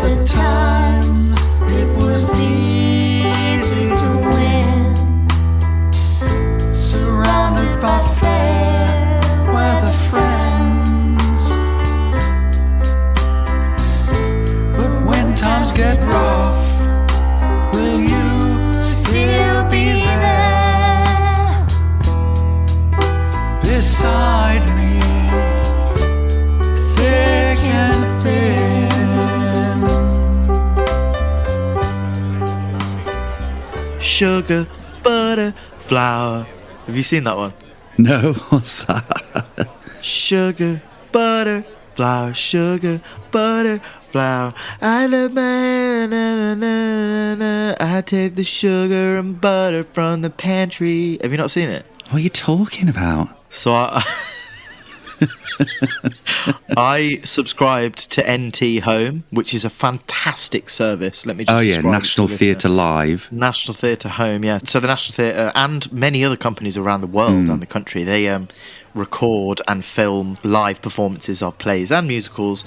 the times it was easy to win, surrounded by fair weather friends. But when times get rough, will you still be there beside me, thick and thin? Sugar, butter, flour. Have you seen that one? No, what's that? Sugar, butter, flour, sugar, butter, flour. I love my, na, na, na, na. I take the sugar and butter from the pantry. Have you not seen it? What are you talking about? So I subscribed to NT Home, which is a fantastic service. Let me just describe National Theatre Live. National Theatre Home, yeah. So the National Theatre and many other companies around the world and the country, they record and film live performances of plays and musicals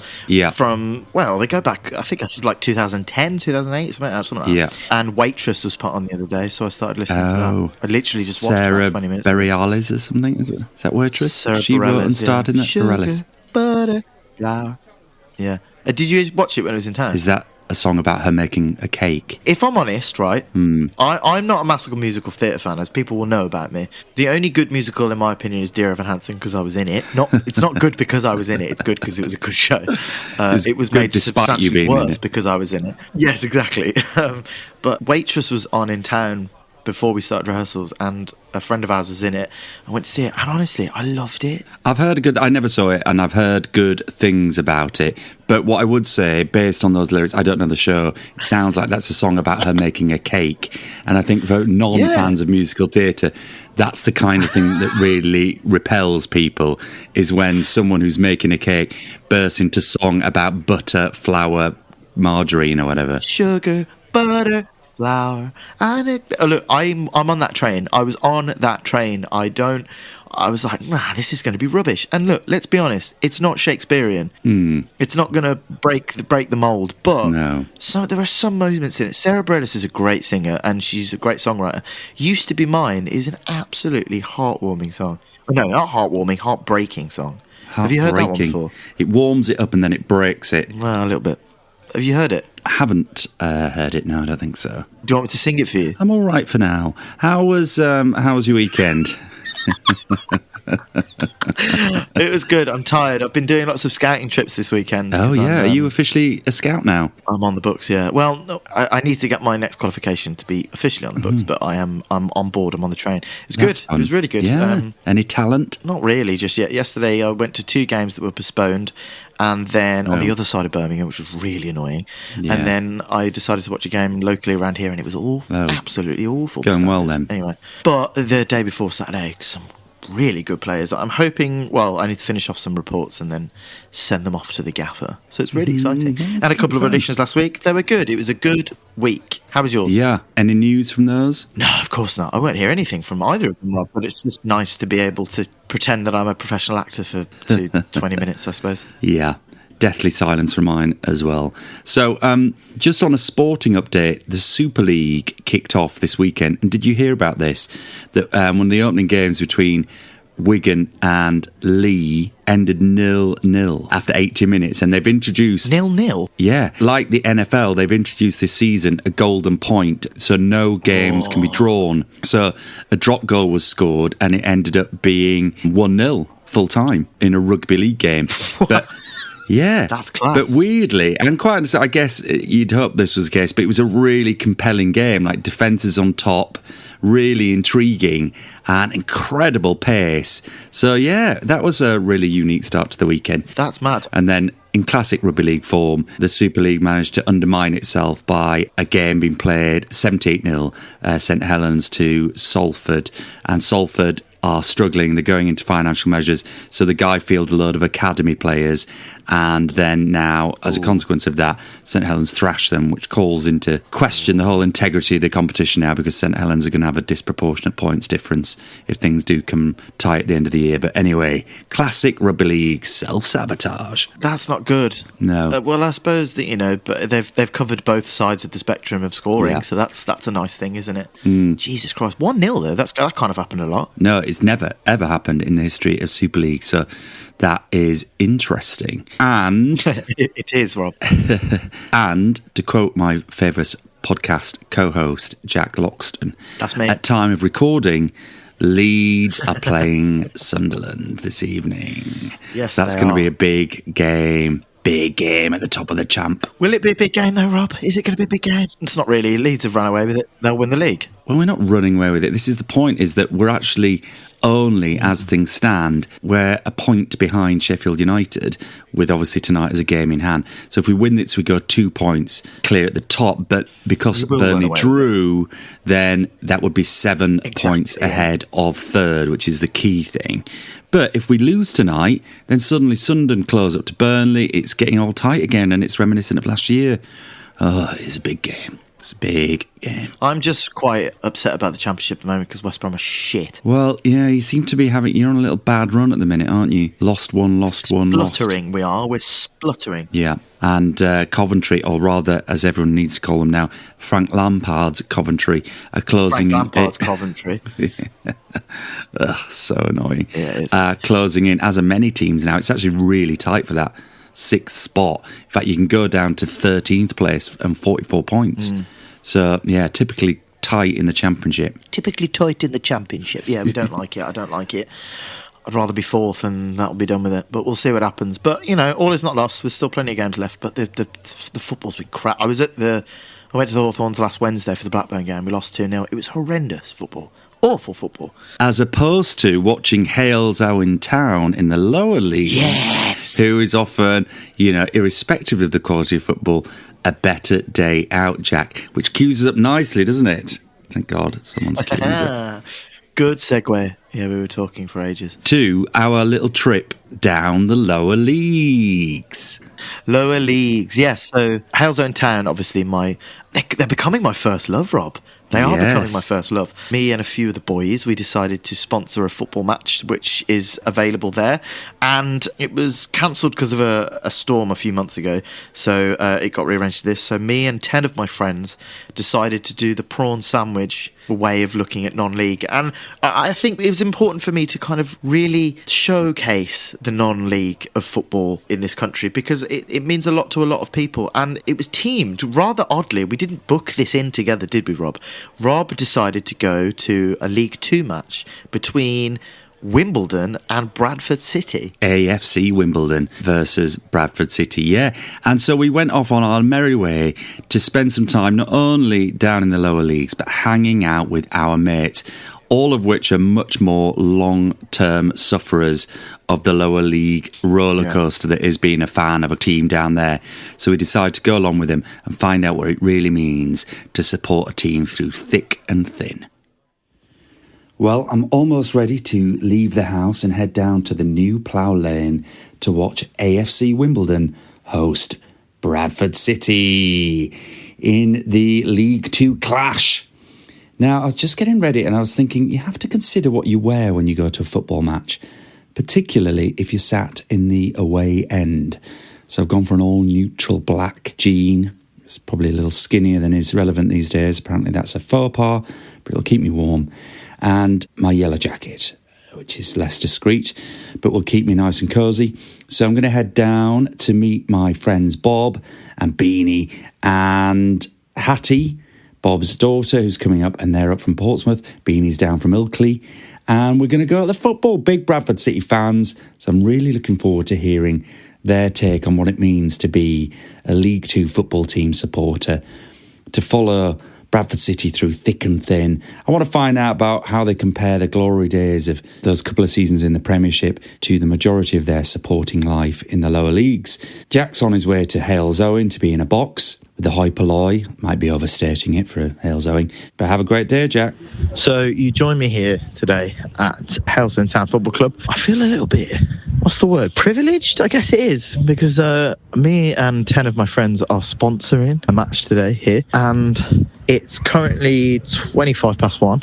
from, well, they go back, I think it's like 2010, 2008, something like that. Yeah. And Waitress was put on the other day, so I started listening to that. I literally just watched Sarah about 20 minutes. Bareilles or something, is that Waitress? Sarah she wrote and starred in that. Sugar, Bareilles. butter, flour. Yeah. Did you watch it when it was in town? Is that a song about her making a cake? If I'm honest, right, I'm not a massive musical theatre fan, as people will know about me. The only good musical, in my opinion, is Dear Evan Hansen, because I was in it. It's not good because I was in it. It's good because it was a good show. It was made substantially worse because I was in it. Yes, exactly. But Waitress was on in town before we started rehearsals, and a friend of ours was in it. I went to see it, and honestly, I loved it. I never saw it, and I've heard good things about it. But what I would say, based on those lyrics, I don't know the show, it sounds like that's a song about her making a cake. And I think for non-fans of musical theatre, that's the kind of thing that really repels people, is when someone who's making a cake bursts into song about butter, flour, margarine or whatever. Sugar, butter, flour. Look, I'm on that train. I was on that train. I was like, nah, this is going to be rubbish. And look, let's be honest, it's not Shakespearean. It's not going to break the mould. But so there are some moments in it. Sarah Bareilles is a great singer, and she's a great songwriter. Used to Be Mine is an absolutely heartwarming song. No, not heartwarming, heartbreaking song. Have you heard that one before? It warms it up and then it breaks it. Well, a little bit. Have you heard it? I haven't heard it, no, I don't think so. Do you want me to sing it for you? I'm all right for now. How was your weekend? It was good. I'm tired. I've been doing lots of scouting trips this weekend. Oh, yeah. Are you officially a scout now? I'm on the books, yeah. Well, no, I need to get my next qualification to be officially on the books, but I'm on board. I'm on the train. It was good. Fun. It was really good. Yeah. Any talent? Not really, just yet. Yesterday, I went to 2 games that were postponed, and then on the other side of Birmingham, which was really annoying. Yeah. And then I decided to watch a game locally around here, and it was awful. Absolutely awful. Going well, then. Anyway. But the day before Saturday, some really good players. I'm hoping, well, I need to finish off some reports and then send them off to the gaffer. So it's really exciting. And a couple of auditions last week. They were good. It was a good week. How was yours? Yeah. Any news from those? No, of course not. I won't hear anything from either of them, Rob, but it's just nice to be able to pretend that I'm a professional actor for 20 minutes, I suppose. Yeah. Deathly silence from mine as well. So, just on a sporting update, the Super League kicked off this weekend. And did you hear about this? That one of the opening games between Wigan and Lee ended 0-0 after 80 minutes. And they've introduced... 0-0? Yeah. Like the NFL, they've introduced this season a golden point. So no games can be drawn. So a drop goal was scored and it ended up being 1-0 full time in a rugby league game. But... yeah, that's class. But weirdly, and quite, I guess you'd hope this was the case, but it was a really compelling game. Like defences on top, really intriguing, and incredible pace. So yeah, that was a really unique start to the weekend. That's mad. And then, in classic rugby league form, the Super League managed to undermine itself by a game being played 78-0, St Helens to Salford, and Salford are struggling. They're going into financial measures. So the guy fielded a load of academy players. And then now, as a consequence of that, St Helens thrashed them, which calls into question the whole integrity of the competition now, because St Helens are going to have a disproportionate points difference if things do come tight at the end of the year. But anyway, classic rugby league self-sabotage. That's not good. No. Well, I suppose that, but they've covered both sides of the spectrum of scoring, Yeah. so that's a nice thing, isn't it? Jesus Christ, 1-0 though. That kind of happened a lot. No, it's never, ever happened in the history of Super League. So that is interesting. And It is, Rob. and to quote my favourite podcast co-host, Jack Loxton, That's me. at time of recording, Leeds are playing Sunderland this evening. Yes, that's they going to are. be a big game. Big game at the top of the champ. Will it be a big game though, Rob? Is it going to be a big game? It's not really. Leeds have run away with it. They'll win the league. Well, we're not running away with it. This is the point, is that we're actually only, as things stand, we're a point behind Sheffield United, with obviously tonight as a game in hand. So if we win this, we go 2 points clear at the top. But because We will run Burnley away with drew, then that would be 7 Exactly, points yeah. ahead of third, which is the key thing. But if we lose tonight, then suddenly Sunderland close up to Burnley. It's getting all tight again, and it's reminiscent of last year. Oh, it's a big game. It's a big game. I'm just quite upset about the Championship at the moment because West Brom are shit. Well, yeah, you seem to be you're on a little bad run at the minute, aren't you? Lost one, lost. Spluttering, we are. We're spluttering. Yeah, and Coventry, or rather, as everyone needs to call them now, Frank Lampard's Coventry, are closing. Frank Lampard's Coventry. Ugh, so annoying. Yeah, it is. Closing in, as are many teams now. It's actually really tight for that 6th spot. In fact, you can go down to 13th place and 44 points. So, yeah, typically tight in the Championship. Typically tight in the Championship. Yeah, we don't like it. I don't like it. I'd rather be 4th and that'll be done with it. But we'll see what happens. But, all is not lost. There's still plenty of games left. But the football's been crap. I went to the Hawthorns last Wednesday for the Blackburn game. We lost 2-0. It was horrendous football. Awful football. As opposed to watching Hales Owen Town in the lower league, Yes! who is often, irrespective of the quality of football, a better day out, Jack, which cues us up nicely, doesn't it? Thank God someone's cued us up. Good segue. Yeah, we were talking for ages. To our little trip down the lower leagues. Lower leagues, yes. So Halesowen Town, obviously, they're becoming my first love, Rob. They are becoming my first love. Me and a few of the boys, we decided to sponsor a football match, which is available there. And it was cancelled because of a storm a few months ago. So it got rearranged to this. So me and 10 of my friends decided to do the prawn sandwich way of looking at non-league. And I think it was important for me to kind of really showcase the non-league of football in this country, because it means a lot to a lot of people. And it was teamed rather oddly. We didn't book this in together, did we, Rob? Rob decided to go to a League 2 match between Wimbledon and Bradford City. AFC Wimbledon versus Bradford City, yeah. And so we went off on our merry way to spend some time not only down in the lower leagues, but hanging out with our mates, all of which are much more long-term sufferers of the lower league roller coaster that is being a fan of a team down there. So we decided to go along with them and find out what it really means to support a team through thick and thin. Well, I'm almost ready to leave the house and head down to the new plough lane to watch AFC Wimbledon host Bradford City in the League 2 clash. Now, I was just getting ready and I was thinking, you have to consider what you wear when you go to a football match, particularly if you're sat in the away end. So I've gone for an all-neutral black jean. It's probably a little skinnier than is relevant these days. Apparently that's a faux pas, but it'll keep me warm. And my yellow jacket, which is less discreet, but will keep me nice and cosy. So I'm going to head down to meet my friends Bob and Beanie and Hattie, Bob's daughter, who's coming up, and they're up from Portsmouth. Beanie's down from Ilkley. And we're going to go at the football, big Bradford City fans. So I'm really looking forward to hearing their take on what it means to be a League 2 football team supporter, to follow Bradford City through thick and thin. I want to find out about how they compare the glory days of those couple of seasons in the Premiership to the majority of their supporting life in the lower leagues. Jack's on his way to Halesowen to be in a box with the hoi polloi. Might be overstating it for Halesoing. But have a great day, Jack. So you join me here today at Halesoing Town Football Club. I feel a little bit, what's the word, privileged? I guess it is, because me and 10 of my friends are sponsoring a match today here, and it's currently 1:25.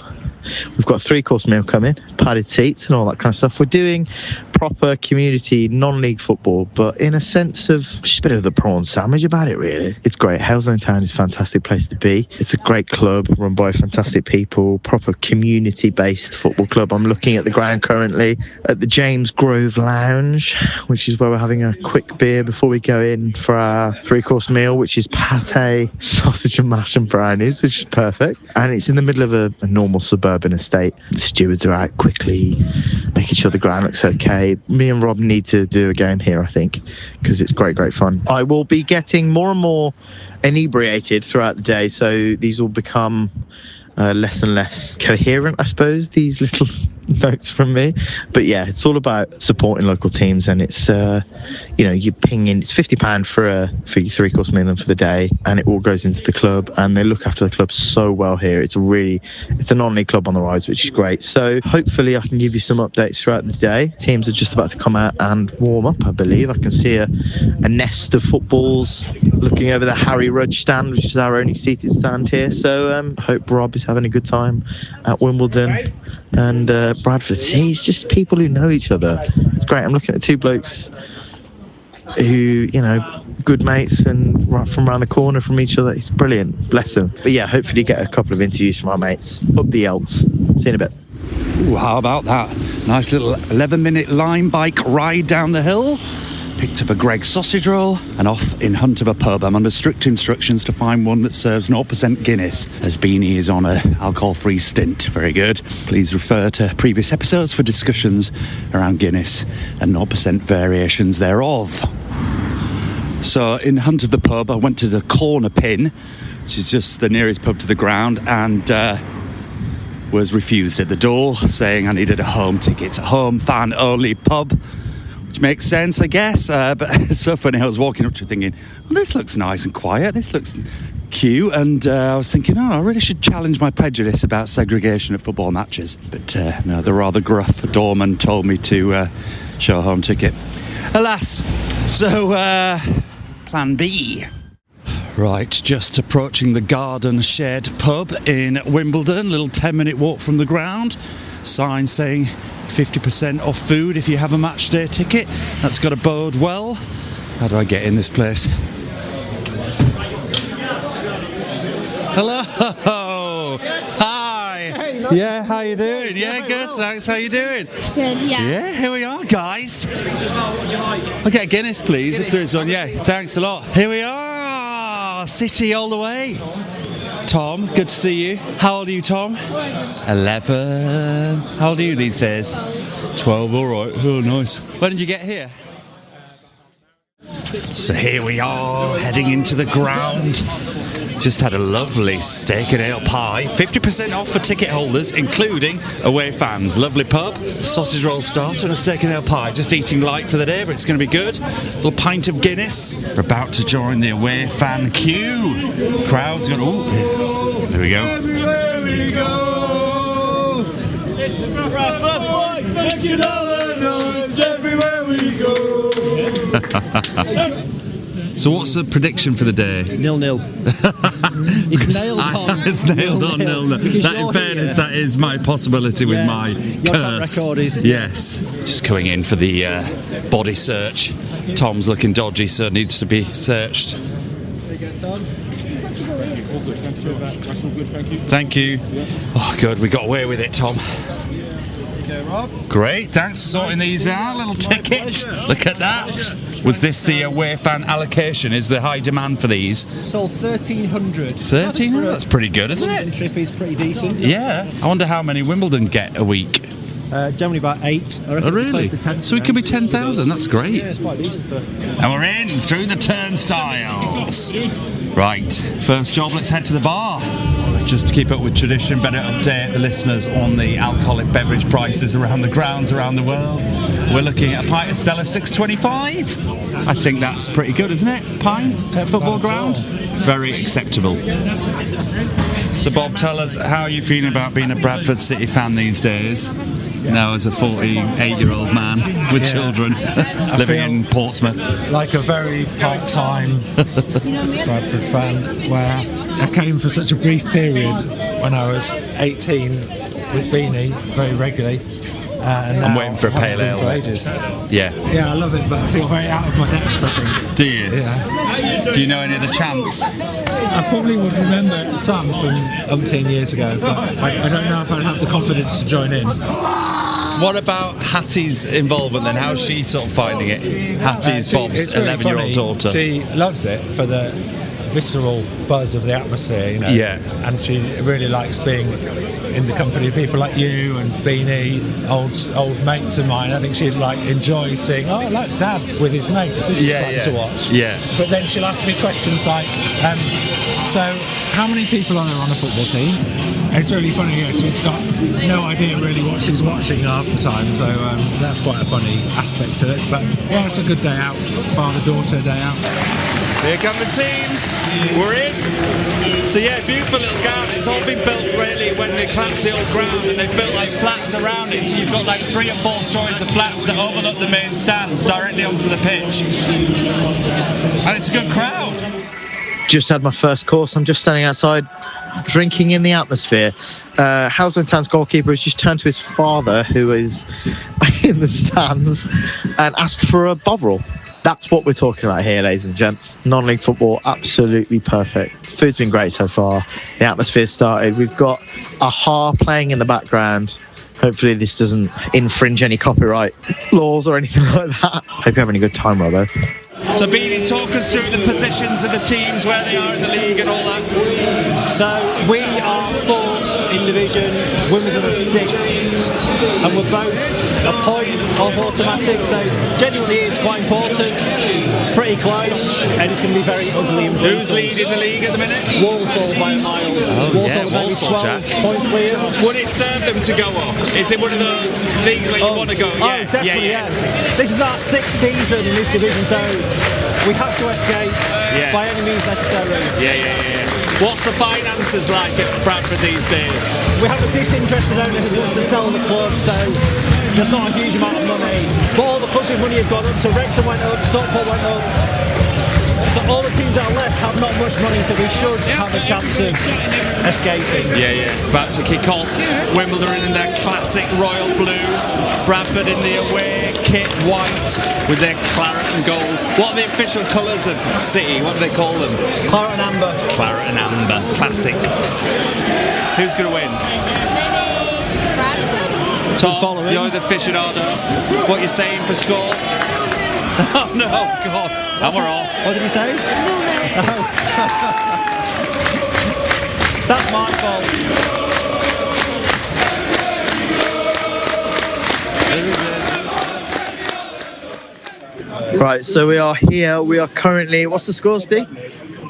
We've got a 3-course meal coming, padded seats and all that kind of stuff. We're doing proper community non-league football, but in a sense of just a bit of the prawn sandwich about it, really. It's great. Halesoing Town is a fantastic place to be. It's a great club run by fantastic people, proper community-based football club. I'm looking at the ground currently at the James Grove Lounge, which is where we're having a quick beer before we go in for our 3-course meal, which is pate, sausage and mash and brownies, which is perfect. And it's in the middle of a normal suburban estate. The stewards are out quickly making sure the ground looks okay. Me and Rob need to do a game here, I think, because it's great fun. I will be getting more and more inebriated throughout the day, so these will become less and less coherent, I suppose, these little notes from me. But yeah, it's all about supporting local teams, and it's you ping in, it's £50 for your 3-course meal and for the day, and it all goes into the club, and they look after the club so well here. It's a non-league club on the rise, which is great. So hopefully I can give you some updates throughout the day. Teams are just about to come out and warm up, I believe. I can see a nest of footballs looking over the Harry Rudge stand, which is our only seated stand here. So I hope Rob is having a good time at Wimbledon, and Bradford. See, it's just people who know each other. It's great. I'm looking at 2 blokes who, good mates and right from around the corner from each other. It's brilliant. Bless them. But yeah, hopefully get a couple of interviews from our mates. Up the Elts. See you in a bit. Ooh, how about that? Nice little 11-minute line bike ride down the hill. Picked up a Greggs sausage roll and off in hunt of a pub. I'm under strict instructions to find one that serves 0% Guinness, as Beanie is on a alcohol-free stint. Very good. Please refer to previous episodes for discussions around Guinness and 0% variations thereof. So in hunt of the pub, I went to the Corner Pin, which is just the nearest pub to the ground, and was refused at the door, saying I needed a home ticket. It's a home fan-only pub, which makes sense, I guess, but it's so funny. I was walking up to it thinking, well, this looks nice and quiet, this looks cute, and I was thinking, I really should challenge my prejudice about segregation at football matches. But no, the rather gruff doorman told me to show a home ticket. Alas, so plan B. Right, just approaching the Garden Shed pub in Wimbledon, little 10-minute walk from the ground. Sign saying 50% off food if you have a match day ticket. That's got to bode well. How do I get in this place? Hello. Hi. Yeah, how you doing? Yeah, good. Thanks. How you doing? Good, yeah. Yeah, here we are, guys. I'll get a Guinness, please, if there is one. Yeah, thanks a lot. Here we are. City all the way. Tom, good to see you. How old are you, Tom? 11. How old are you these days? 12, all right. Oh, nice. When did you get here? So here we are, heading into the ground. Just had a lovely steak and ale pie. 50% off for ticket holders, including away fans. Lovely pub, sausage roll starter and a steak and ale pie. Just eating light for the day, but it's going to be good. A little pint of Guinness. We're about to join the away fan queue. Crowd's going, oh, there we go. Everywhere we go, it's a proper boy, making all the noise everywhere we go. So what's the prediction for the day? 0-0. It's nailed on. It's nailed on 0-0. Because That, in fairness, that is my possibility with my your track curse. record is- Yes. Just coming in for the body search. Tom's looking dodgy, so needs to be searched. Thank you. Oh, good. We got away with it, Tom. Great. Thanks for sorting these out. Little ticket. Look at that. Was this the away fan allocation? Is there high demand for these? Sold 1,300. 1,300? That's pretty good, isn't London it? trip is pretty decent. Yeah. I wonder how many Wimbledon get a week. Generally about 8. I reckon Oh, really? close to 10 So it could be 10,000. That's great. Yeah, it's quite decent for... And we're in through the turnstiles. Right, first job, let's head to the bar. Just to keep up with tradition, better update the listeners on the alcoholic beverage prices around the grounds around the world. We're looking at a pint of Stella $6.25. I think that's pretty good, isn't it? Pine at football ground? Very acceptable. So Bob, tell us, how are you feeling about being a Bradford City fan these days? Now as a 48-year-old man with children living in Portsmouth. Like a very part-time Bradford fan, where I came for such a brief period when I was 18 with Beanie very regularly. And I'm now waiting for a pale ale. For ages. Yeah. Yeah, I love it, but I feel very out of my depth, I think. Do you? Yeah. Do you know any of the chants? I probably would remember some from umpteen years ago, but I don't know if I'd have the confidence to join in. What about Hattie's involvement then? How's she sort of finding it? Hattie's Bob's It's really 11-year-old funny. daughter. She loves it for the visceral buzz of the atmosphere, you know. Yeah. And she really likes being in the company of people like you and Beanie, old mates of mine. I think she'd like enjoy seeing, oh, like Dad with his mates. This is fun to watch. Yeah. But then she'll ask me questions like, so how many people are there on a football team? It's really funny, yeah, she's got no idea really what she's watching half the time, so that's quite a funny aspect to it. But yeah, it's a good day out, father-daughter day out. Here come the teams. We're in. So yeah, beautiful little ground. It's all been built really when they collapsed the old ground, and they've built like flats around it. So you've got like 3 or 4 stories of flats that overlook the main stand directly onto the pitch. And it's a good crowd. Just had my first course. I'm just standing outside, drinking in the atmosphere. Houseland Town's goalkeeper has just turned to his father, who is in the stands, and asked for a Bovril. That's what we're talking about here, ladies and gents. Non-league football, absolutely perfect. Food's been great so far. The atmosphere's started. We've got Aha playing in the background. Hopefully this doesn't infringe any copyright laws or anything like that. Hope you're having a good time, Robbo. So Beanie, talk us through the positions of the teams, where they are in the league and all that. So we are 4th in division, Wimbledon are 6th, and we're both a point of automatic, so it genuinely is quite important. Pretty close, and it's going to be very ugly and brutal. Who's leading the league at the minute? Walsall by a mile. Walsall, maybe 12 Jack. points clear. Would it serve them to go up? Is it one of those leagues where you want to go? Oh, definitely, yeah. This is our 6th season in this division, so we have to escape by any means necessary. Yeah. What's the finances like at Bradford these days? We have a disinterested owner who wants to sell the club, so there's not a huge amount of money. But all the clubs with money have gone up, so Wrexham went up, Stockport went up. So all the teams that are left have not much money, so we should have a chance of escaping. Yeah. About to kick off. Wimbledon in their classic royal blue. Bradford in the away kit white with their claret and gold. What are the official colours of City? What do they call them? Claret and amber. Claret and amber. Classic. Who's going to win? Bradford. Tom, you're the aficionado. What are you saying for score? Oh no, God. And we're off. What did you say? That's my fault. Right, so we are here. We are currently, what's the score, Steve?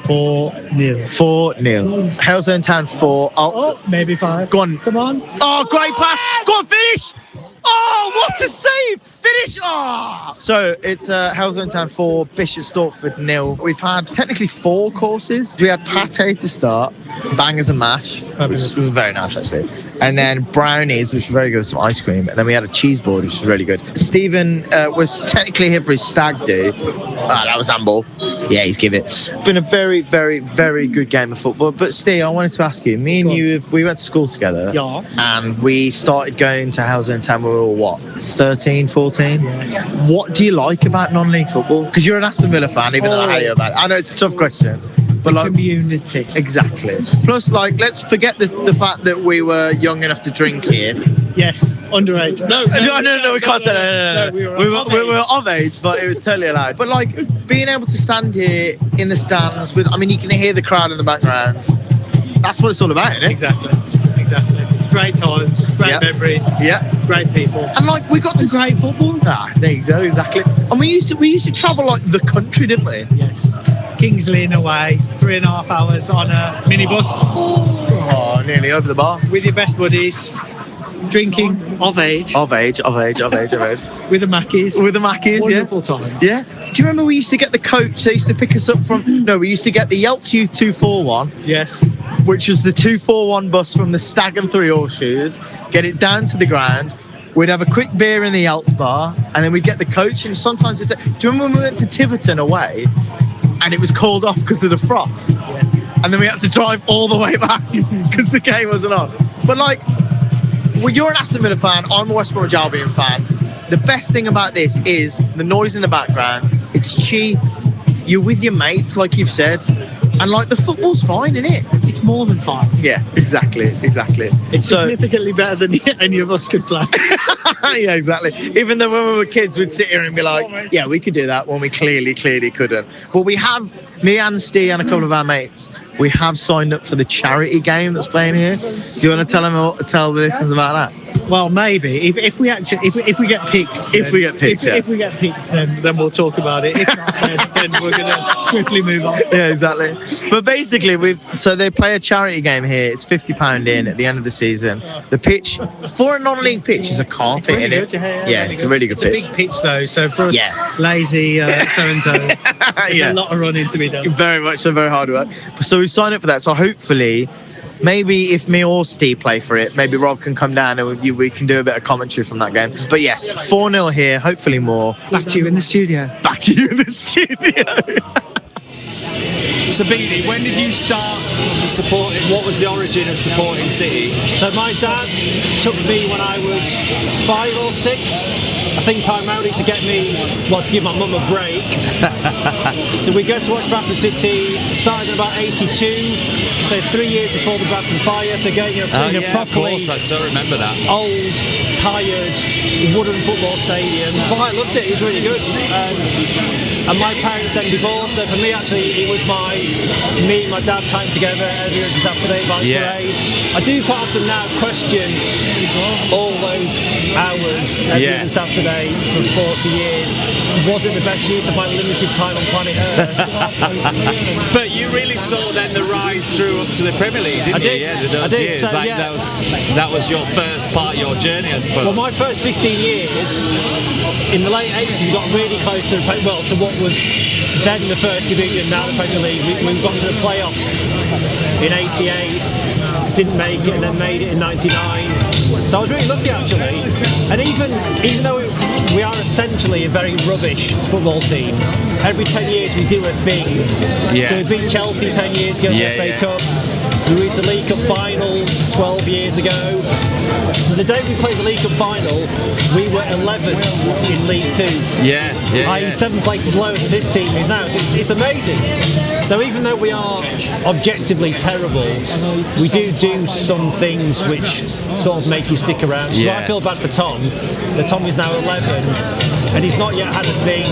4-0. 4-0. Houseland Town 4. Oh, maybe 5. Go on. Come on. Oh, great pass. Go on, finish. Oh, what a save. Finish. Oh. So it's Houseland Town 4, Bishop Stortford 0. We've had technically 4 courses. We had pate to start, bangers and mash, which was very nice actually. And then brownies, which was very good with some ice cream. And then we had a cheese board, which was really good. Stephen was technically here for his stag do. That was handball. Yeah, he's give it. It's been a very, very, very good game of football. But Steve, I wanted to ask you, me and you, we went to school together. Yeah. And we started going to Houseland Town when we were, what, 13, 14? Yeah. What do you like about non-league football? Because you're an Aston Villa fan, even though I hate you about it. I know it's a tough question. But like, community. Exactly. Plus, like, let's forget the fact that we were young enough to drink here. Yes, underage. No, we can't say that. No, We were of age, but it was totally allowed. But like, being able to stand here in the stands with, I mean, you can hear the crowd in the background. That's what it's all about, isn't it? Exactly. Great times, great memories. Yeah. Great people. And like, we got to great football. There you go, exactly. And we used to travel like the country, didn't we? Yes. Kingsley in away, 3.5 hours on a minibus. Oh, nearly over the bar. With your best buddies. drinking of age Of age. with the Mackies. With the Mackies, Wonderful time. Yeah. Do you remember we used to get the coach? They used to pick us up from. No, we used to get the Yelts Youth 241, Yes. which was the 241 bus from the Stag and Three Horseshoes. Get it down to the ground. We'd have a quick beer in the Yelts bar, and then we'd get the coach. And sometimes do you remember when we went to Tiverton away, and it was called off because of the frost? Yeah. And then we had to drive all the way back because the game wasn't on. But like, well, you're an Aston Villa fan. I'm a West Bromwich Albion fan. The best thing about this is the noise in the background. It's cheap. You're with your mates, like you've said, and like the football's fine, isn't it? It's more than fine. Yeah, exactly. It's significantly better than any of us could play. Yeah, exactly. Even though when we were kids, we'd sit here and be like, yeah, we could do that when we clearly couldn't. But we have, me and Steve and a couple of our mates, we have signed up for the charity game that's playing here. Do you want to tell the listeners about that? Well, maybe if we actually if we get picked, If we get picked, then we'll talk about it. If not, then we're going to swiftly move on. Yeah, exactly. But basically, so they play a charity game here. It's £50 in at the end of the season. The pitch for a non-league pitch is a carpet in it. Yeah, it's a really good pitch. It's a big pitch though, so for us lazy so-and-so, there's a lot of running to be done. Very much so, very hard work. So we've signed up for that. So hopefully, maybe if me or Steve play for it, maybe Rob can come down and we can do a bit of commentary from that game. But yes, 4-0 here, hopefully more. Back to you in the studio. Back to you in the studio. Sabini, when did you start supporting? What was the origin of supporting City? So my dad took me when I was 5 or 6. I think primarily to get me, to give my mum a break. So we go to watch Bradford City, started in about 82, so 3 years before the Bradford fire, so going playing a properly of course, I so remember that. old, tired, wooden football stadium. But I loved it, it was really good. And my parents then divorced, so for me actually it was me and my dad time together every Saturday by parade. I do quite often now question all those hours every Saturday for 40 years. Was it the best use of my limited time on planet Earth? But you really saw then the rise through up to the Premier League, didn't you? Yeah, those years. So, that was your first part of your journey, I suppose. Well, my first 15 years, in the late 80s, we got really close to to what was then the first division, now the Premier League. We got to the playoffs in 88, didn't make it, and then made it in 99. So I was really lucky actually. And even though we are essentially a very rubbish football team, every 10 years we do a thing. So we beat Chelsea 10 years ago in the FA Cup. We reached the League Cup final 12 years ago. So the day we played the League Cup final, we were 11th in League Two. I.e. 7 places lower than this team is now. So it's amazing. So even though we are objectively terrible, we do some things which sort of make you stick around. So I feel bad for Tom. That Tom is now 11 and he's not yet had a thing.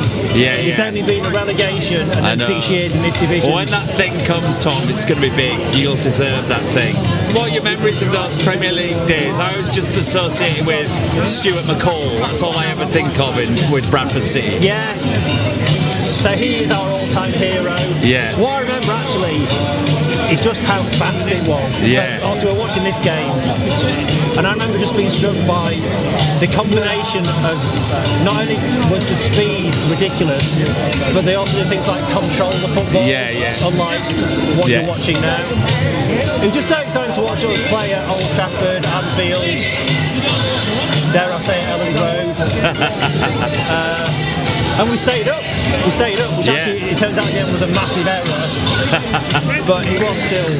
He's only been a relegation and then 6 years in this division. Well, when that thing comes, Tom, it's going to be big. You'll deserve that thing. What are your memories of those Premier League days? I was just associated with Stuart McCall. That's all I ever think of with Bradford City. Yeah. So he is our all-time hero. What I remember actually is just how fast it was. Also, we were watching this game, and I remember just being struck by the combination of not only was the speed ridiculous, but they also did things like control the football, unlike what you're watching now. It was just so exciting to watch us play at Old Trafford, Anfield, dare I say, Elland Road. And we stayed up, which actually, it turns out again was a massive error, but it was still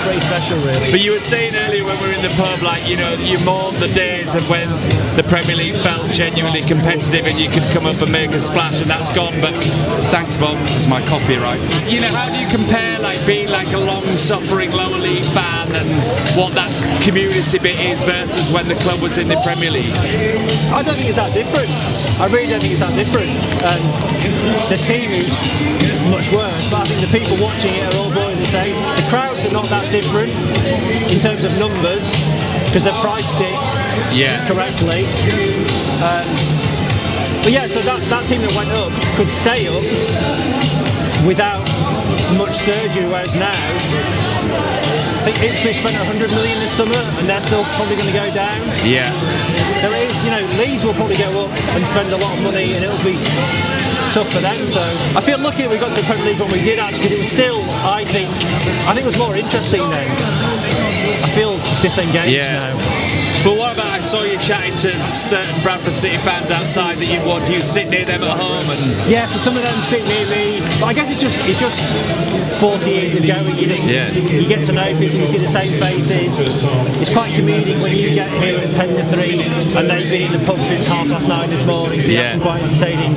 pretty special really. But you were saying earlier when we were in the pub, you mourned the days of when the Premier League felt genuinely competitive and you could come up and make a splash, and that's gone. But thanks, Bob, as my coffee arrives. How do you compare being a long-suffering lower league fan and what that community bit is versus when the club was in the Premier League? I don't think it's that different. I really don't think it's that different. The team is much worse, but I think the people watching it are all boiling the same. The crowds are not that different in terms of numbers because they've priced it correctly. But so that team that went up could stay up without much surgery, whereas now, I think Ipswich spent 100 million this summer, and they're still probably going to go down. Yeah. So it is, Leeds will probably go up and spend a lot of money, and it'll be tough for them. So I feel lucky that we got to the Premier League when we did, actually, because it was still, I think it was more interesting then. I feel disengaged now. But what about, I saw you chatting to certain Bradford City fans outside that you'd want. Do you sit near them at home? And yeah, so some of them sit near me. But I guess it's just 40 years of going. You you get to know people, you see the same faces. It's quite comedic when you get here at 10 to 3 and they've been in the pub since 9:30 this morning, so you have some quite entertaining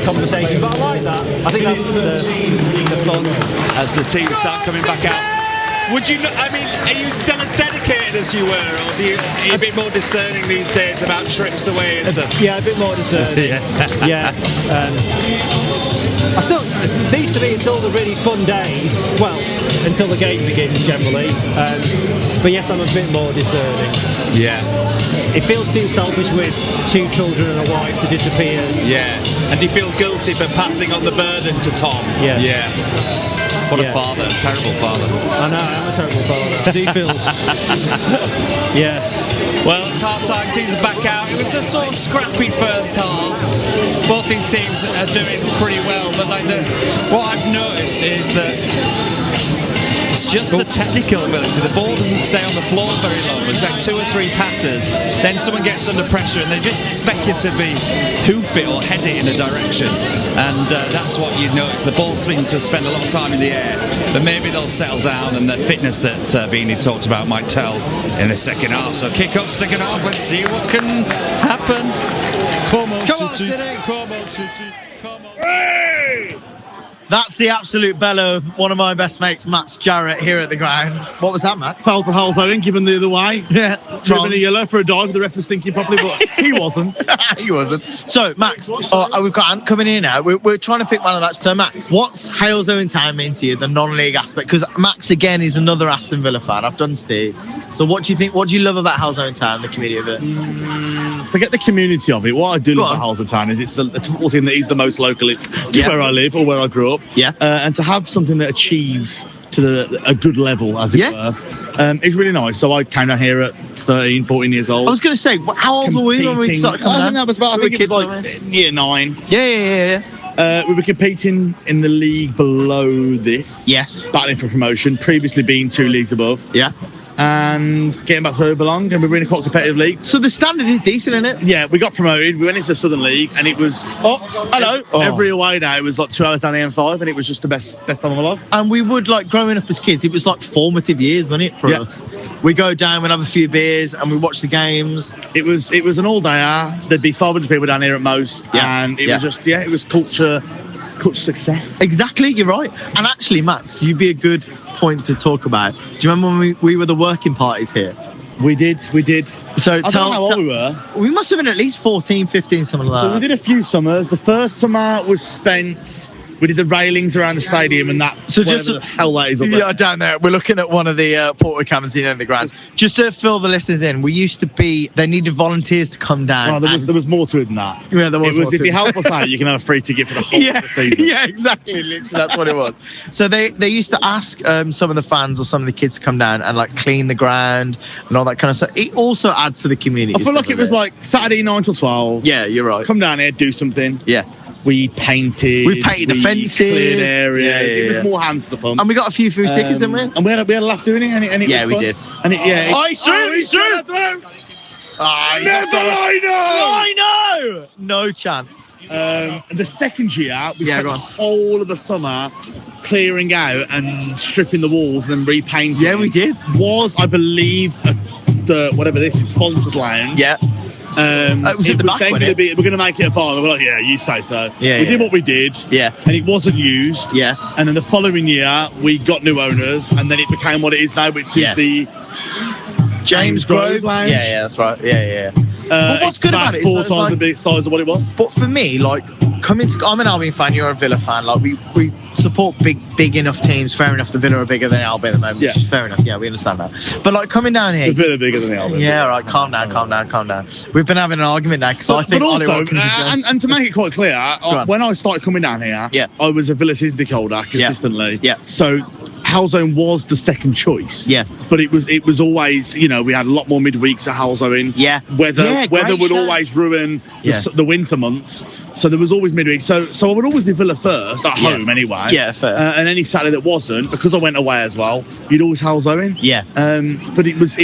conversations. But I like that. I think that's the fun. As the teams start coming back out. Would you? Are you still as dedicated as you were, or are you a bit more discerning these days about trips away and stuff? Yeah, a bit more discerning. I still, these to me, it's all the really fun days. Well, until the game begins, generally. But yes, I'm a bit more discerning. Yeah. It feels too selfish with 2 children and a wife to disappear. Yeah. And do you feel guilty for passing on the burden to Tom? Yeah. Yeah. What a father, terrible father. I know, I'm a terrible father. I do feel. Yeah. Well, it's half time, teams are back out. It was a sort of scrappy first half. Both these teams are doing pretty well, but what I've noticed is that it's just the technical ability. The ball doesn't stay on the floor very long. It's like 2 or 3 passes, then someone gets under pressure and they just speculatively hoof it or head it in a direction. And that's what you notice. The ball seems to spend a lot of time in the air, but maybe they'll settle down, and the fitness that Beanie talked about might tell in the second half. So kick off second half, let's see what can happen. Come on, City. Come on, City. Come on, City. That's the absolute bellow of one of my best mates, Matt Jarrett, here at the ground. What was that, Matt? Foul to Halzone, given the other way. Yeah. Should have been a yellow for a dive, the ref was thinking properly, but he wasn't. He wasn't. So, Max, we've got Ant coming in now. We're trying to pick one of that. So, Max, what's Halzone Town mean to you, the non-league aspect? Because Max, again, is another Aston Villa fan. I've done Steve. So what do you think? What do you love about Halzone Town, the community of it? Forget the community of it. What I do love about Halzone Town is it's the football team that is the most local. It's where I live or where I grew up. Yeah. And to have something that achieves to a good level, as it were, it's really nice. So I came down here at 13, 14 years old. I was going to say, how old were we when we started coming down? I think that was about, I think it was like year 9. Yeah. We were competing in the league below this. Yes. Battling for promotion, previously being 2 leagues above. Yeah. And getting back where we belong, and we were in a quite competitive league. So the standard is decent, isn't it? Yeah, we got promoted. We went into the Southern League, and it was every away day. It was like 2 hours down the M5, and it was just the best time of my life. And we would, like, growing up as kids, it was like formative years, wasn't it, for us? We go down, we'd have a few beers, and we watch the games. It was an all-dayer. There'd be 500 people down here at most, and it was just it was culture success. Exactly, you're right. And actually, Max, you'd be a good point to talk about. Do you remember when we were the working parties here? We did. So I don't know how old we were. We must have been at least 14, 15, something like that. So we did a few summers. The first summer was spent. We did the railings around the stadium and that. So just the hell that is up there. Yeah, down there. We're looking at one of the portrait cameras in the ground. Just to fill the listeners in, we used to be. They needed volunteers to come down. Well, there was more to it than that. Yeah, there was. If you help us out, you can have a free ticket for the whole of the season. Yeah, exactly. Literally, that's what it was. So they used to ask some of the fans or some of the kids to come down and like clean the ground and all that kind of stuff. It also adds to the community. I feel like it was like Saturday 9 till 12. Yeah, you're right. Come down here, do something. Yeah. We painted the fences, cleared areas. Yeah. It was more hands to the pump. And we got a few food tickets, didn't we? And we had a laugh doing it. And it was we fun. did. And I know. No chance. The second year, we spent the whole of the summer clearing out and stripping the walls and then repainting. Yeah, we did. Was, I believe, the whatever this is, sponsors lounge. Yeah. It was at the back, we're going to make it a bar. And we're like, yeah, you say so. Yeah, we did what we did. Yeah. And it wasn't used. Yeah. And then the following year, we got new owners, and then it became what it is now, which is the James Grove Lounge. Yeah, that's right. Yeah. But what's it's good about about it is 4 that it's times like- the size of what it was. But for me, like I'm an Albion fan, you're a Villa fan. Like we support big enough teams. Fair enough, the Villa are bigger than Albion at the moment, which is fair enough. Yeah, we understand that. But like coming down here, The Villa bigger than the Albion. yeah, all right, calm down. We've been having an argument now because I think But Ollie also, Watkins is going. and to make it quite clear, on. when I started coming down here, Yeah. I was a Villa season ticket holder consistently. Yeah. So Halzone was the second choice. Yeah. But it was always, we had a lot more midweeks at Halzone. Yeah. Weather Yeah, great would show. always ruin Yeah. the winter months. So there was always midweeks. So I would always be Villa first at Yeah. home anyway. Yeah, fair. And any Saturday that wasn't, because I went away as well, you'd always Halzone. Yeah. But it was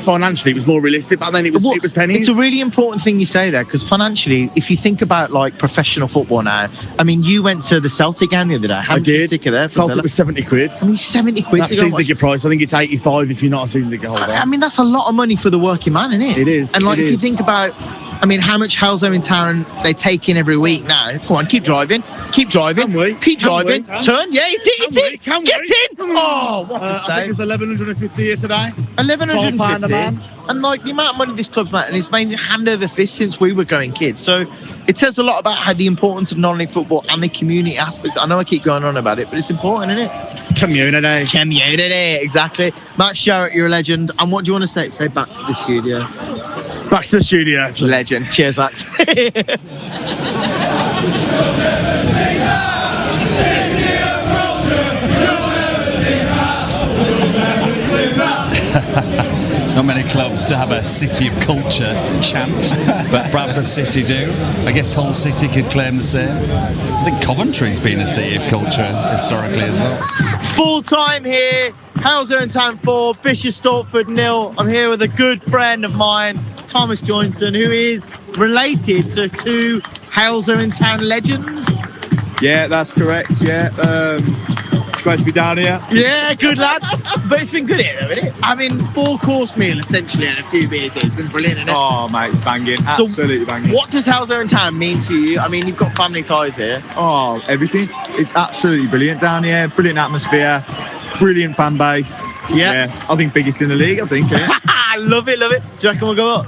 financially, it was more realistic. But then it was pennies. It's a really important thing you say there because financially, if you think about like professional football now, I mean, you went to the Celtic game the other day. How I much was did. the ticket there? For Celtic Villa? was 70 quid. I mean, 70 quid. That's to go and season watch- ticket price. I think it's 85 if you're not a season ticket holder. I mean, that's a lot of money for the working man, isn't it? It is, And like, it if you is. think about, I mean, how much Halzone in town they take in every week now. Come on, keep driving. Can we? Keep Can driving. we? Turn. Yeah, it's it. Can Get we? in. Oh, what a I think save. it's 1150 here today. £12 a 1150. man. And like the amount of money this club's made, and it's made hand over fist since we were going kids. So it says a lot about how the importance of non-league football and the community aspect. I know I keep going on about it, but it's important, isn't it? Community, exactly. Max Jarrett, you're a legend. And what do you want to say? Say back to the studio. Back to the studio. Legend. Cheers, Max. Not many clubs to have a City of Culture chant, but Bradford City do. I guess Hull City could claim the same. I think Coventry's been a City of Culture historically as well. Full time here. Halzone Town 4, Bishop Stortford 0. I'm here with a good friend of mine, Thomas Johnson, who is related to two Halzone Town legends. Yeah, that's correct. Yeah, it's great to be down here. Yeah, good lad. But it's been good here, though, isn't it? I mean, 4-course meal essentially and a few beers here. It's been brilliant, isn't it? Oh, mate, it's banging. So Absolutely banging. What does Halzone Town mean to you? I mean, you've got family ties here. Oh, everything. It's absolutely brilliant down here. Brilliant atmosphere. Brilliant fan base. Yeah. I think biggest in the league, I think. Yeah. Love it. Do you reckon we'll go up?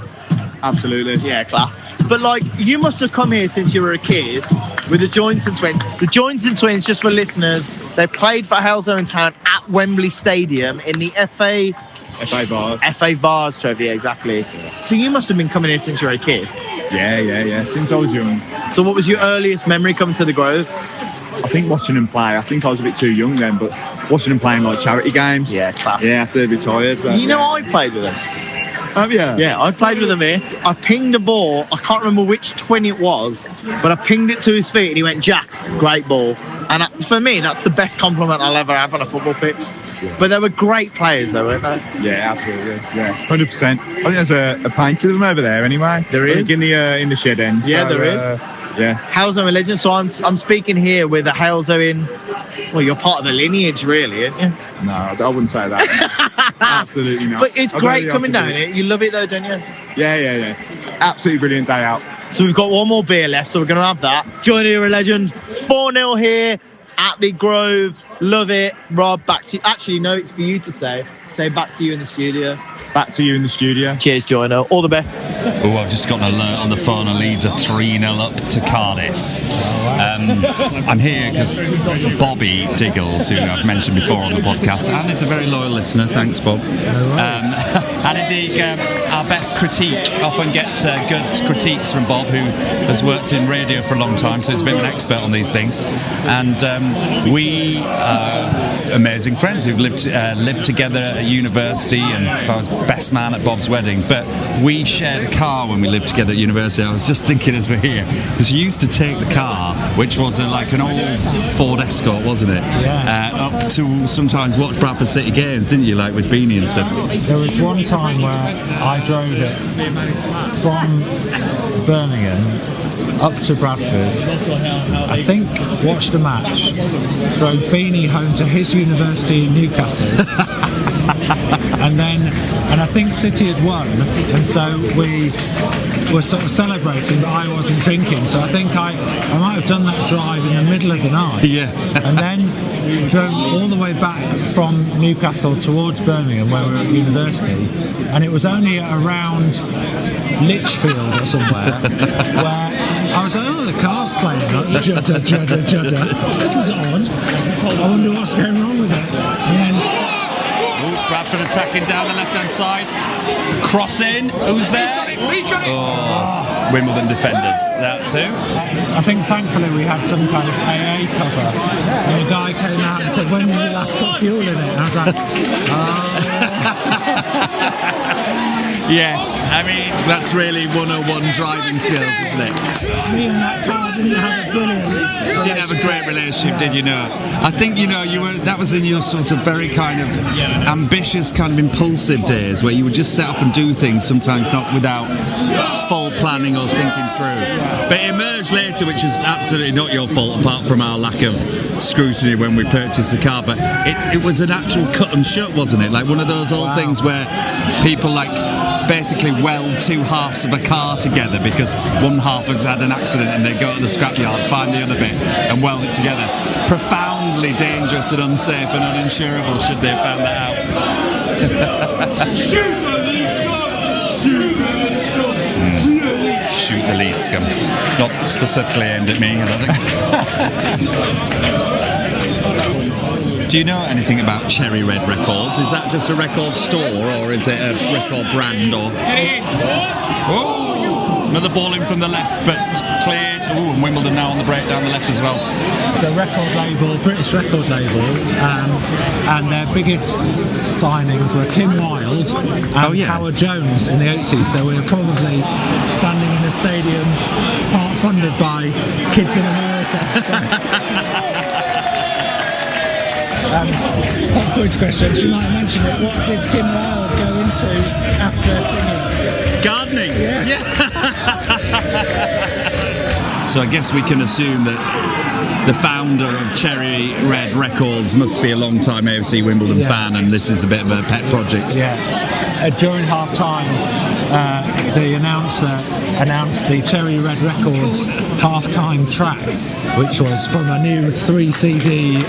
Absolutely. Yeah, class. But like, you must have come here since you were a kid with the Joinson twins. The Joinson twins, just for listeners, they played for Halzone Town at Wembley Stadium in the FA Vars Trophy, exactly. So you must have been coming here since you were a kid. Yeah. Since I was young. So what was your earliest memory coming to the Grove? I think watching them play. I think I was a bit too young then, but watching them playing like charity games. Yeah, class. Yeah, after they retired. But, You know, I played with them. yeah. Yeah, I played with him here. I pinged the ball. I can't remember which twin it was, but I pinged it to his feet and he went, "Jack, great ball." And for me, that's the best compliment I'll ever have on a football pitch. But they were great players, though, weren't they? Yeah, absolutely. Yeah, 100%. I think there's a pint of them over there anyway. There is? I think in the shed end. Yeah, so, there is. Yeah. Halzone legend. So I'm speaking here with a Halzone. Well, you're part of the lineage, really, aren't you? No, I wouldn't say that. Absolutely not. But it's I'll great go the coming down opposite. here. You love it, though, don't you? Yeah. Absolutely brilliant day out. So we've got one more beer left, so we're going to have that. Join you, a legend. 4-0 here at the Grove. Love it. Rob, back to you. Actually, no, it's for you to say. Say back to you in the studio. Back to you in the studio. Cheers, Joino. All the best. Oh, I've just got an alert on the phone. Leeds are 3-0 up to Cardiff. I'm here because Bobby Diggles, who I've mentioned before on the podcast, and is a very loyal listener. Thanks, Bob. And indeed, our best critique. Often get good critiques from Bob, who has worked in radio for a long time, so he's a bit of an expert on these things. And we are amazing friends who've lived together at university, and I was best man at Bob's wedding. But we shared a car when we lived together at university. I was just thinking as we're here, because you used to take the car, which was like an old Ford Escort, wasn't it? Yeah. Up to sometimes watch Bradford City games, didn't you? Like with Beanie and stuff. There was one time where I drove it from Birmingham up to Bradford. I think watched a match, drove Beanie home to his university in Newcastle. And I think City had won, and so we were sort of celebrating, but I wasn't drinking, so I think I might have done that drive in the middle of the night. Yeah. And then drove all the way back from Newcastle towards Birmingham where we were at university, and it was only around Lichfield or somewhere where I was like, oh, the car's playing, like, judder, judder, judder. This is odd. I wonder what's going wrong with it. And then Bradford attacking down the left-hand side. Cross in. Who's there? Oh, Wimbledon defenders. That too. I think thankfully we had some kind of AA cover, and the guy came out and said, when did you last put fuel in it? And I was like, Yes, I mean, that's really 101 driving skills, isn't it? me and that car didn't have a brilliant You did have a great relationship, did you know? I think, you know, that was in your sort of very kind of ambitious, kind of impulsive days where you would just set off and do things, sometimes not without full planning or thinking through. But it emerged later, which is absolutely not your fault, apart from our lack of scrutiny when we purchased the car, but it was an actual cut and shut, wasn't it? Like one of those old things where people like basically weld two halves of a car together because one half has had an accident and they go to the scrapyard, find the other bit and weld it together. Profoundly dangerous and unsafe and uninsurable should they have found that out. Shoot the lead scum. Not specifically aimed at me, I don't think. Do you know anything about Cherry Red Records? Is that just a record store or is it a record brand? Or oh, another ball in from the left, but cleared. Oh, and Wimbledon now on the break down the left as well. It's a record label, British record label, and their biggest signings were Kim Wilde and Howard Jones in the 80s. So we were probably standing in a stadium, part funded by Kids in America. Pop quiz question, she might have mentioned it. What did Kim Wilde go into after singing? Gardening. Yeah. So I guess we can assume that the founder of Cherry Red Records must be a long-time AFC Wimbledon fan, and this is a bit of a pet project. Yeah. During half-time, the announcer announced the Cherry Red Records half-time track, which was from a new 3-CD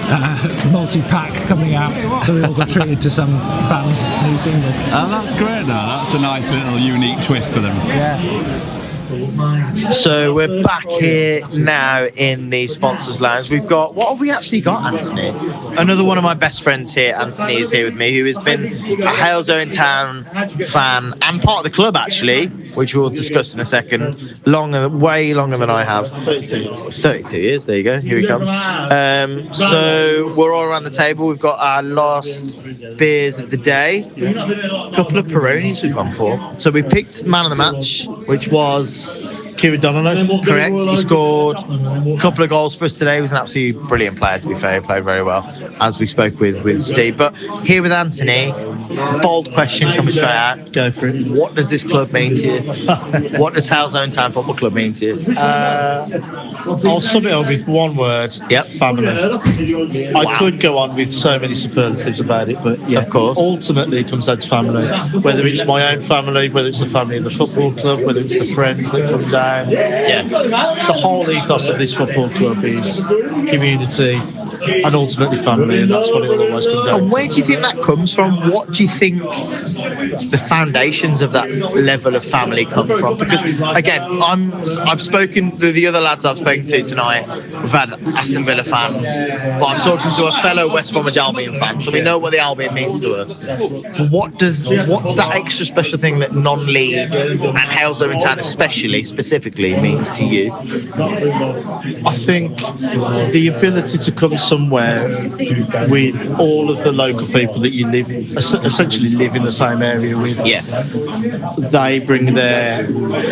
multi-pack coming out, so we all got treated to some band's new single. Oh, that's great though. That's a nice little unique twist for them. Yeah. So we're back here now in the sponsors lounge. We've got, what have we actually got, Anthony? Another one of my best friends here, Anthony, is here with me, who has been a Hales Owen Town fan and part of the club actually, which we'll discuss in a second. Way longer than I have. 32 years, there you go, here he comes. So we're all around the table. We've got our last beers of the day. A couple of Peronis we've gone for. So we picked man of the match, which was Kieran Donnelly. correct. He scored a couple of goals for us today. He was an absolutely brilliant player, to be fair. He played very well, as we spoke with Steve. But here with Anthony, bold question coming straight out. Go for it. What does this club mean to you? What does Hales Owen Town Football Club mean to you? I'll sum it up with one word. Yep. Family. I could go on with so many superlatives about it, but yeah, of course. Ultimately it comes down to family. Whether it's my own family, whether it's the family of the football club, whether it's the friends that come down. Yeah. The whole ethos of this football club is community and ultimately family, and that's what it will always come down And to. where do you think that comes from? What do you think the foundations of that level of family come from? Because again, I've spoken to the other lads I've spoken to tonight. We've had Aston Villa fans, but I'm talking to a fellow West Bromwich Albion fan, so we know what the Albion means to us. But what's that extra special thing that non-league and Hales Owen Town specifically means to you? I think the ability to come somewhere with all of the local people that you essentially live in the same area with. Yeah. They bring their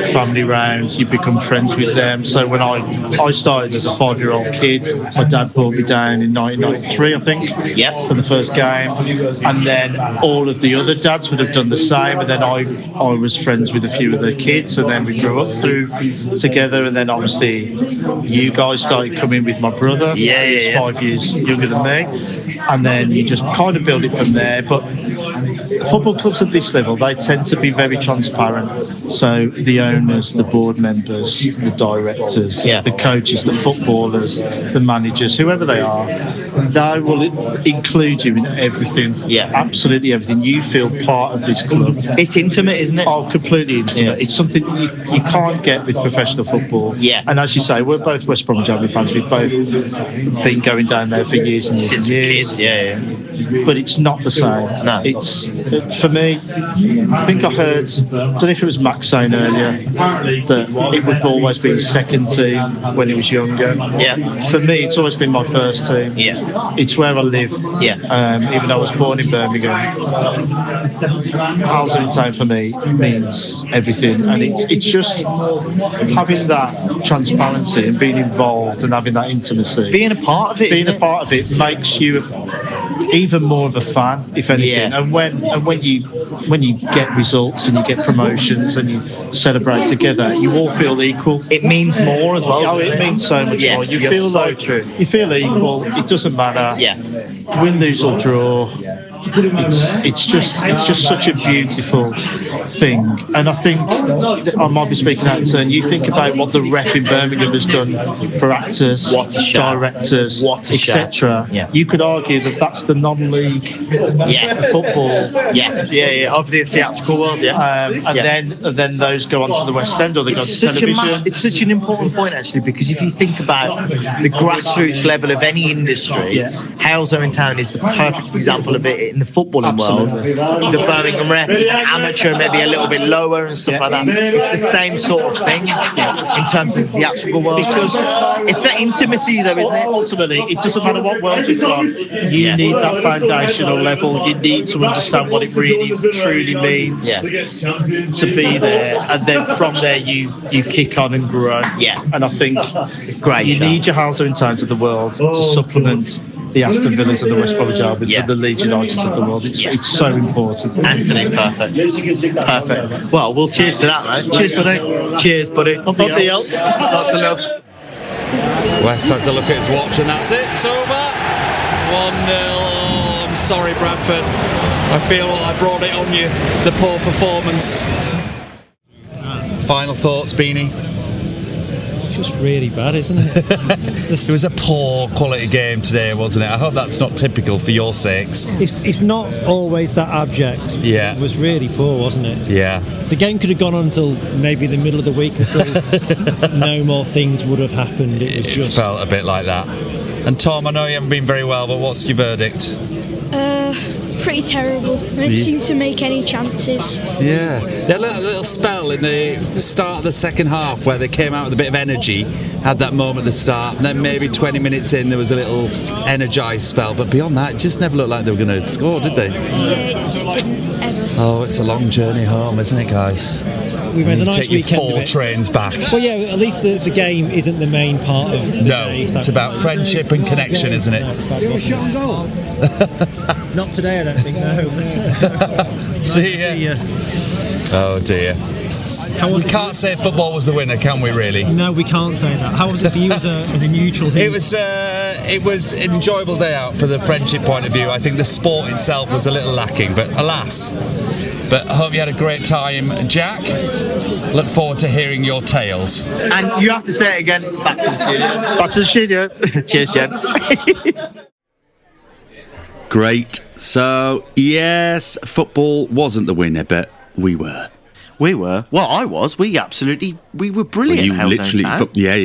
family round, you become friends with them. So when I started as a 5-year-old kid, my dad brought me down in 1993, I think, for the first game. And then all of the other dads would have done the same. And then I was friends with a few of the kids, and then we grew up through together. And then obviously you guys started coming with my brother. Yeah. 5 years younger than me, and then you just kind of build it from there. But football clubs at this level, they tend to be very transparent. So the owners, the board members, the directors, the coaches, the footballers, the managers, whoever they are, they will include you in everything. Absolutely everything. You feel part of this club. It's intimate, isn't it? Oh, completely intimate. It's something you can't get with professional football. And as you say, we're both West Bromwich Albion fans. We've both been going down there for years and years Since and years. kids, But it's not the same. No. It's, for me, I think I heard, I don't know if it was Max saying earlier, that it would always be his second team when he was younger. For me, it's always been my first team. It's where I live. Even though I was born in Birmingham, Halsey Town for me means everything, and it's just having that transparency and being involved and having that intimacy. Being a part of it. Being a part of it makes you even more of a fan, if anything. And when you get results and you get promotions and you celebrate together, you all feel equal. It means more as well. Oh, it means so much more. You feel so like true. You feel equal. It doesn't matter. Win, lose or draw. It's just such a beautiful thing, and I think I might be speaking out of turn. You think about what the rep in Birmingham has done for actors, directors, etc. You could argue that that's the non-league football, of the theatrical world, and then those go on to the West End or they go to television. It's such an important point actually, because if you think about the grassroots level of any industry, Halesome Town is the perfect example of it in the footballing world. The Birmingham rep, amateur, maybe a little bit lower and stuff like that. It's the same sort of thing in terms of the theatrical world. Because it's that intimacy though, isn't it? Ultimately, it doesn't matter what world you're from. You need that foundational level. You need to understand what it really, truly means to be there. And then from there, you kick on and grow. And I think you need your Halsey Towns of the world to supplement the Aston Villas and the West Bromwich Albions and the Leeds Uniteds of the world. It's so important. Anthony, perfect. Well, we'll cheers to that, mate. Cheers, buddy. Cheers, buddy. Up the else. Lots of love. West has a look at his watch and that's it. It's over. 1-0. Oh, I'm sorry, Bradford. I feel like I brought it on you. The poor performance. Final thoughts, Beanie? It's just really bad, isn't it? It was a poor quality game today, wasn't it? I hope that's not typical for your sakes. It's not always that abject. Yeah. It was really poor, wasn't it? Yeah. The game could have gone on until maybe the middle of the week or so. No more things would have happened. It felt a bit like that. And Tom, I know you haven't been very well, but what's your verdict? Pretty terrible. I didn't seem to make any chances. Yeah. They had a little spell in the start of the second half where they came out with a bit of energy, had that moment at the start, and then maybe 20 minutes in there was a little energised spell, but beyond that, it just never looked like they were going to score, did they? Yeah, it didn't ever. Oh, it's a long journey home, isn't it, guys? We've had a nice take your weekend 4 trains back. Well, yeah, at least the game isn't the main part of the day. It's about friendship and connection, isn't it? You have a shot on goal? Not today, I don't think, no. See ya. Oh, dear. We can't say football was the winner, can we, really? No, we can't say that. How was it for you as a neutral thing? It was an enjoyable day out for the friendship point of view. I think the sport itself was a little lacking, but alas. But I hope you had a great time, Jack. Look forward to hearing your tales. And you have to say it again. Back to the studio. Back to the studio. Cheers, gents. Great. So, yes, football wasn't the winner, but we were. We were. Well, I was. We were brilliant. Well, you literally,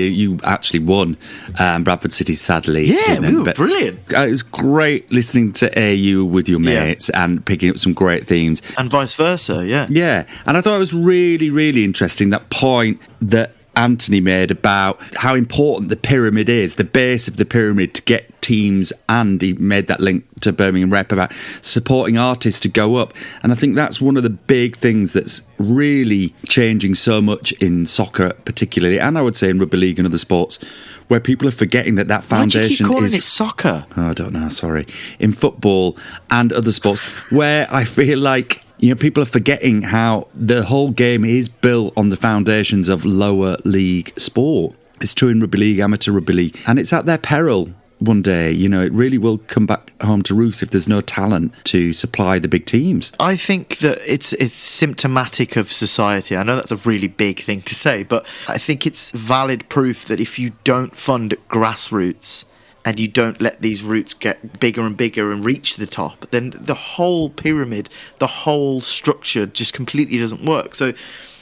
you actually won. Bradford City, sadly. Yeah, didn't, we were brilliant. It was great listening to AU with your mates and picking up some great themes. And vice versa, yeah. Yeah, and I thought it was really, really interesting, that point that Anthony made about how important the pyramid is, the base of the pyramid, to get teams, and he made that link to Birmingham Rep about supporting artists to go up. And I think that's one of the big things that's really changing so much in soccer particularly, and I would say in rugby league and other sports, where people are forgetting that foundation Why do you keep calling is it soccer? Oh, I don't know, sorry. In football and other sports, where I feel like people are forgetting how the whole game is built on the foundations of lower league sport. It's true in rugby league, amateur rugby league, and it's at their peril one day, it really will come back home to roost if there's no talent to supply the big teams. I think that it's symptomatic of society. I know that's a really big thing to say, but I think it's valid proof that if you don't fund grassroots and you don't let these roots get bigger and bigger and reach the top, then the whole pyramid, the whole structure just completely doesn't work. So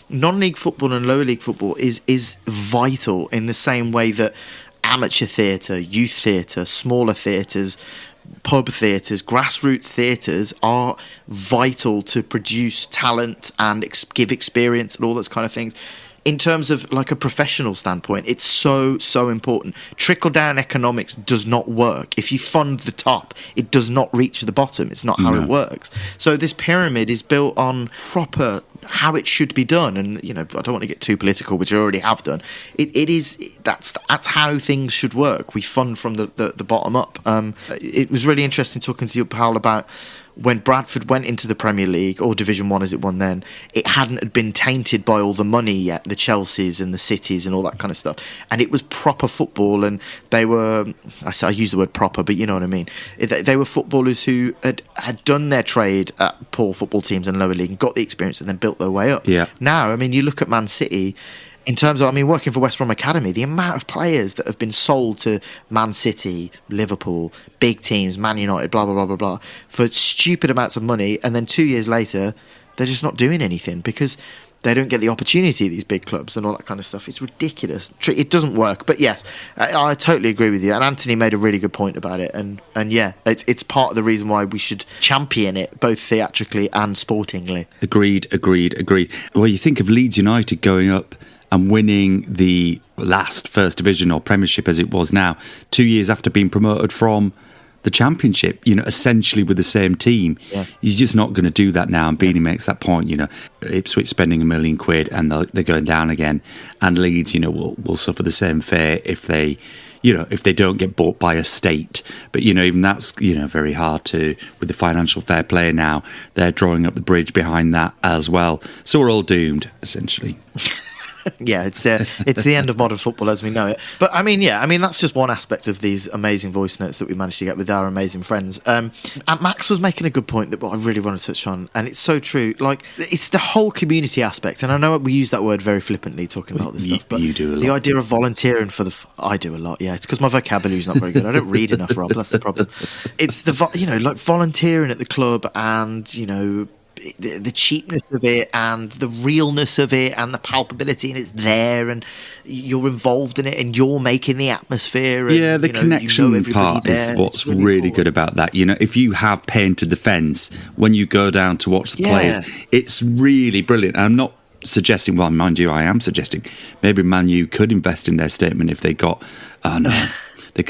non-league football and lower league football is vital in the same way that amateur theatre, youth theatre, smaller theatres, pub theatres, grassroots theatres are vital to produce talent and give experience and all those kind of things. In terms of like a professional standpoint, it's so important. Trickle-down economics does not work. If you fund the top, it does not reach the bottom. It's not how it works. So this pyramid is built on proper how it should be done. And, I don't want to get too political, which I already have done. That's how things should work. We fund from the bottom up. It was really interesting talking to you, Paul, about when Bradford went into the Premier League, or Division 1 as it won then, it hadn't been tainted by all the money yet, the Chelseas and the Cities and all that kind of stuff. And it was proper football, and they were, I use the word proper, but you know what I mean. They were footballers who had done their trade at poor football teams and lower league and got the experience and then built their way up. Yeah. Now, you look at Man City. In terms of, working for West Brom Academy, the amount of players that have been sold to Man City, Liverpool, big teams, Man United, blah, blah, blah, blah, blah, for stupid amounts of money, and then 2 years later, they're just not doing anything because they don't get the opportunity at these big clubs and all that kind of stuff. It's ridiculous. It doesn't work. But yes, I totally agree with you. And Anthony made a really good point about it. And yeah, it's part of the reason why we should champion it, both theatrically and sportingly. Agreed. Well, you think of Leeds United going up and winning the last First Division or Premiership as it was now, 2 years after being promoted from the Championship, essentially with the same team. Yeah. You're just not going to do that now. And Beanie makes that point, Ipswich spending £1 million and they're going down again. And Leeds, will suffer the same fate if they don't get bought by a state. But, even that's, very hard to, with the financial fair play now, they're drawing up the bridge behind that as well. So we're all doomed, essentially. Yeah, it's the end of modern football as we know it. But that's just one aspect of these amazing voice notes that we managed to get with our amazing friends. And Max was making a good point that I really want to touch on, and it's so true. Like, it's the whole community aspect, and I know we use that word very flippantly talking about this stuff, but you do a lot. The idea of volunteering for I do a lot. Yeah, it's because my vocabulary is not very good. I don't read enough, Rob. That's the problem. It's like volunteering at the club, and the cheapness of it and the realness of it and the palpability, and it's there and you're involved in it and you're making the atmosphere and, the connection part is what's really good about that. If you have painted the fence when you go down to watch the players, it's really brilliant. And I'm not suggesting, well, mind you, I am suggesting maybe Man U could invest in their statement if they got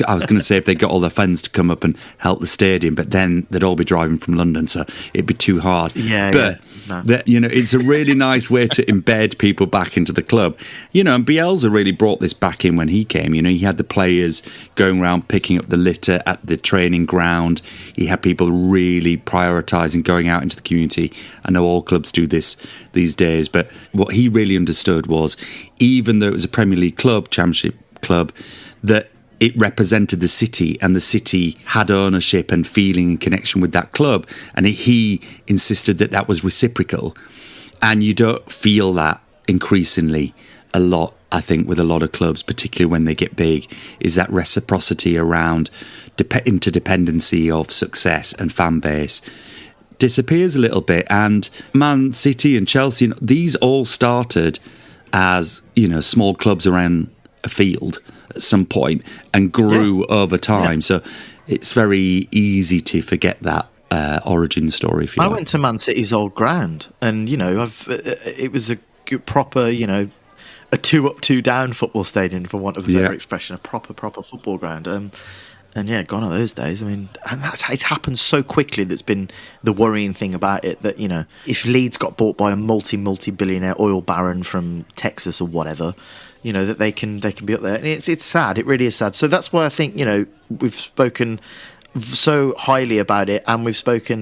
I was going to say if they got all their friends to come up and help the stadium, but then they'd all be driving from London, so it'd be too hard. It's a really nice way to embed people back into the club. And Bielsa really brought this back in when he came. He had the players going around picking up the litter at the training ground. He had people really prioritising going out into the community. I know all clubs do this these days, but what he really understood was, even though it was a Premier League club, Championship club, that it represented the city, and the city had ownership and feeling and connection with that club. And he insisted that was reciprocal. And you don't feel that increasingly a lot, I think, with a lot of clubs, particularly when they get big, is that reciprocity around interdependency of success and fan base disappears a little bit. And Man City and Chelsea, these all started as, small clubs around a field at some point and grew over time. So it's very easy to forget that origin story, if you like. I went to Man City's old ground, and it was a proper, a 2-up, 2-down football stadium, for want of a better expression, a proper football ground. And gone are those days. And it's happened so quickly. That's been the worrying thing about it. That if Leeds got bought by a multi-billionaire oil baron from Texas or whatever, that they can be up there. And it's sad. It really is sad. So that's why I think we've spoken so highly about it, and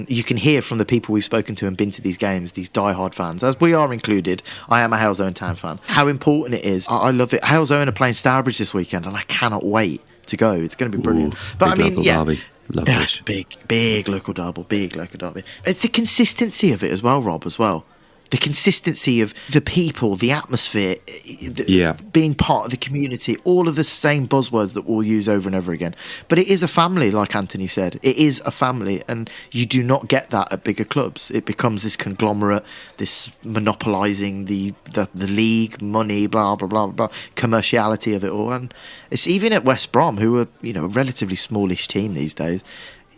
you can hear from the people we've spoken to and been to these games, these diehard fans, as we are included. I am a Hales Owen Town fan. How important it is. I love it. Hales Owen are playing Stourbridge this weekend, and I cannot wait to go. It's going to be brilliant. Ooh, But I big mean, local yeah, derby. Lovely. that's big local derby. It's the consistency of it as well, Rob, as well. The consistency of the people, the atmosphere, being part of the community, all of the same buzzwords that we'll use over and over again. But it is a family, like Anthony said. It is a family, and you do not get that at bigger clubs. It becomes this conglomerate, this monopolising the league, money, blah, blah, blah, blah, commerciality of it all. And it's even at West Brom, who are, you know, a relatively smallish team these days,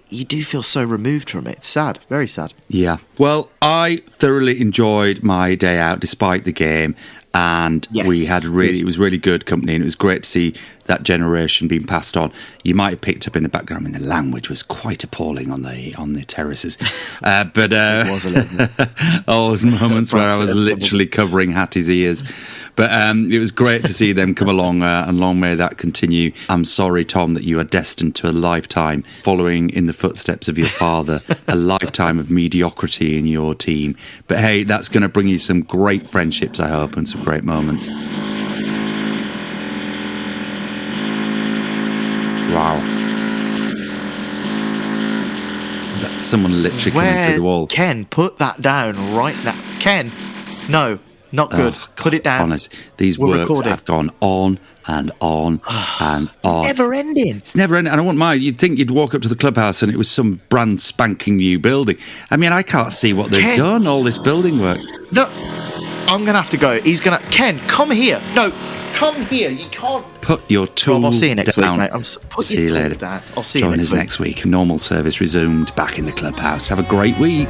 you do feel so removed from it. It's sad, very sad. Yeah. Well, I thoroughly enjoyed my day out despite the game, and we had it was really good company, and it was great to see that generation being passed on. You might have picked up in the background, and the language was quite appalling on the terraces. But it was a little. all those moments where I was literally covering Hattie's ears. But it was great to see them come along, and long may that continue. I'm sorry, Tom, that you are destined to a lifetime following in the footsteps of your father, a lifetime of mediocrity in your team. But hey, that's going to bring you some great friendships, I hope, and some great moments. Wow. That's someone literally coming through the wall. Ken, put that down right now. Ken, no, not good. Put it down. Honest, these works have gone on and on and on. Never ending. It's never ending. And I wouldn't mind. You'd think you'd walk up to the clubhouse and it was some brand spanking new building. I mean, I can't see what they've done, all this building work. No, I'm going to have to go. Ken, come here. No, come here. You can't. Put your tool Rob, I'll see you next down. week, mate. See you later. I'll see you Join us next week. Normal service resumed back in the clubhouse. Have a great week.